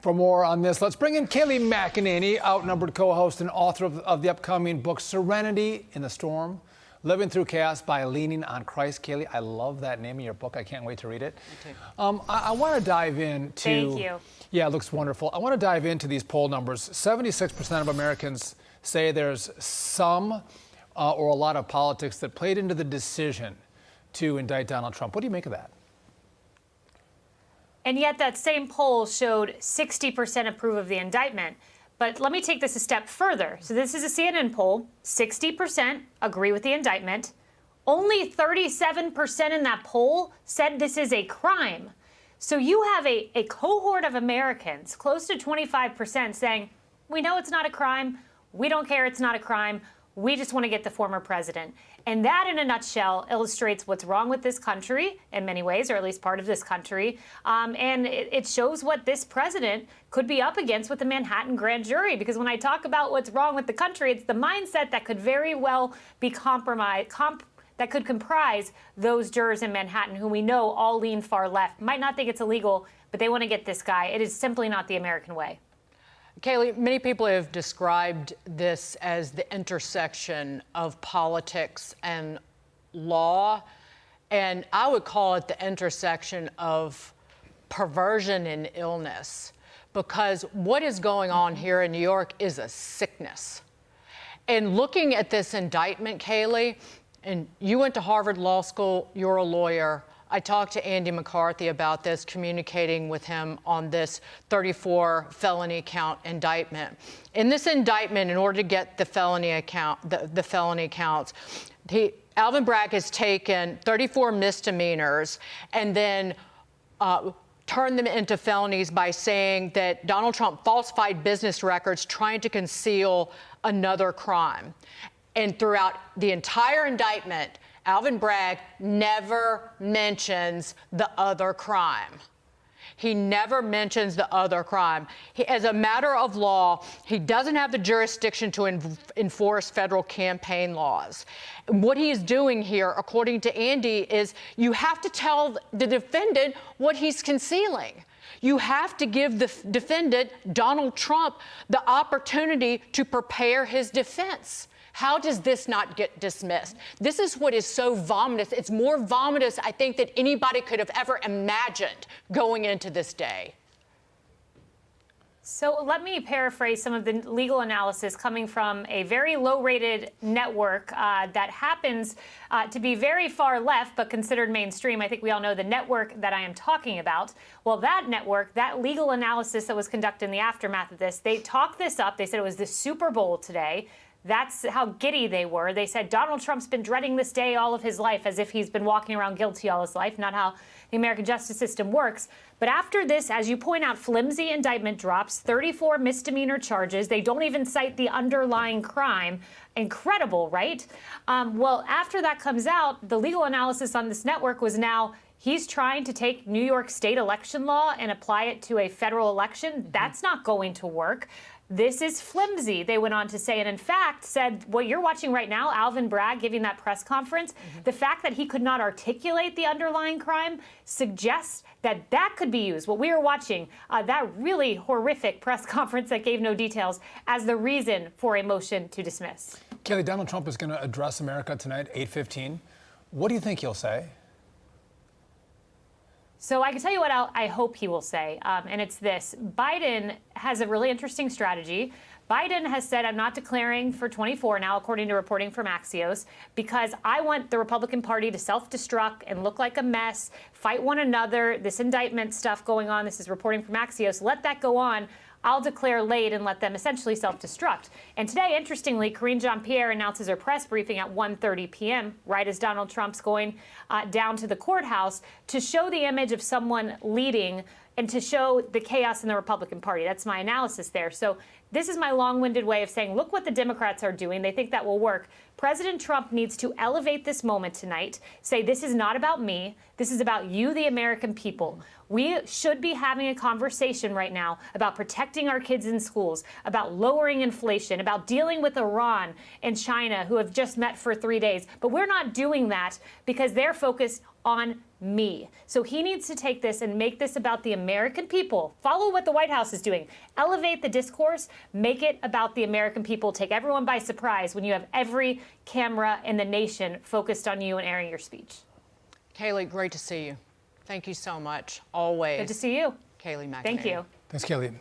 For more on this, let's bring in Kayleigh McEnany, Outnumbered co-host and author of the upcoming book, Serenity in the Storm, Living Through Chaos by Leaning on Christ. Kayleigh, I love that name of your book. I can't wait to read it. I want to dive into... Thank you. Yeah, it looks wonderful. I want to dive into these poll numbers. 76% of Americans say there's some or a lot of politics that played into the decision to indict Donald Trump. What do you make of that? And yet that same poll showed 60% approve of the indictment. But let me take this a step further. So this is a CNN poll. 60% agree with the indictment. Only 37% in that poll said this is a crime. So you have a cohort of Americans, close to 25%, saying, we know it's not a crime. We don't care it's not a crime. We just want to get the former president. And that, in a nutshell, illustrates what's wrong with this country in many ways, or at least part of this country. And it shows what this president could be up against with the Manhattan grand jury. Because when I talk about what's wrong with the country, it's the mindset that could very well be compromised, that could comprise those jurors in Manhattan who we know all lean far left, might not think it's illegal, but they want to get this guy. It is simply not the American way. Kayleigh, many people have described this as the intersection of politics and law, and I would call it the intersection of perversion and illness, because what is going on here in New York is a sickness. And looking at this indictment, Kayleigh, and you went to Harvard Law School, you're a lawyer. I talked to Andy McCarthy about this, communicating with him on this 34 felony count indictment. In this indictment, in order to get the felony counts, Alvin Bragg has taken 34 misdemeanors and then turned them into felonies by saying that Donald Trump falsified business records trying to conceal another crime. And throughout the entire indictment, Alvin Bragg never mentions the other crime. He never mentions the other crime. As a matter of law, he doesn't have the jurisdiction to enforce federal campaign laws. What he is doing here, according to Andy, is you have to tell the defendant what he's concealing. You have to give the defendant, Donald Trump, the opportunity to prepare his defense. How does this not get dismissed? This is what is so vomitous. It's more vomitous, I think, than anybody could have ever imagined going into this day. So let me paraphrase some of the legal analysis coming from a very low-rated network that happens to be very far left but considered mainstream. I think we all know the network that I am talking about. Well, that network, that legal analysis that was conducted in the aftermath of this, they talked this up. They said it was the Super Bowl today. That's how giddy they were. They said Donald Trump's been dreading this day all of his life, as if he's been walking around guilty all his life, not how the American justice system works. But after this, as you point out, flimsy indictment drops, 34 misdemeanor charges. They don't even cite the underlying crime. Incredible, right? Well, after that comes out, the legal analysis on this network was now he's trying to take New York state election law and apply it to a federal election. That's not going to work. This is flimsy, they went on to say, and in fact said what you're watching right now, Alvin Bragg giving that press conference, the fact that he could not articulate the underlying crime suggests that that could be used, what we are watching, that really horrific press conference that gave no details, as the reason for a motion to dismiss. Kayleigh, Donald Trump is going to address America tonight, 8:15. What do you think he'll say? So I can tell you what I hope he will say, and it's this. Biden has a really interesting strategy. Biden has said, I'm not declaring for 24 now, according to reporting from Axios, because I want the Republican Party to self-destruct and look like a mess, fight one another, this indictment stuff going on. This is reporting from Axios. Let that go on. I'll declare late and let them essentially self-destruct. And today, interestingly, Karine Jean-Pierre announces her press briefing at 1:30 p.m., right as Donald Trump's going down to the courthouse to show the image of someone leading and to show the chaos in the Republican Party. That's my analysis there. So this is my long-winded way of saying, look what the Democrats are doing. They think that will work. President Trump needs to elevate this moment tonight, say this is not about me, this is about you, the American people. We should be having a conversation right now about protecting our kids in schools, about lowering inflation, about dealing with Iran and China, who have just met for 3 days. But we're not doing that because they're focused on me. So he needs to take this and make this about the American people. Follow what the White House is doing. Elevate the discourse, make it about the American people. Take everyone by surprise when you have every camera in the nation focused on you and airing your speech. Kayleigh, great to see you. Thank you so much. Always. Good to see you. Kayleigh McEnany. Thank you. Thanks, Kayleigh.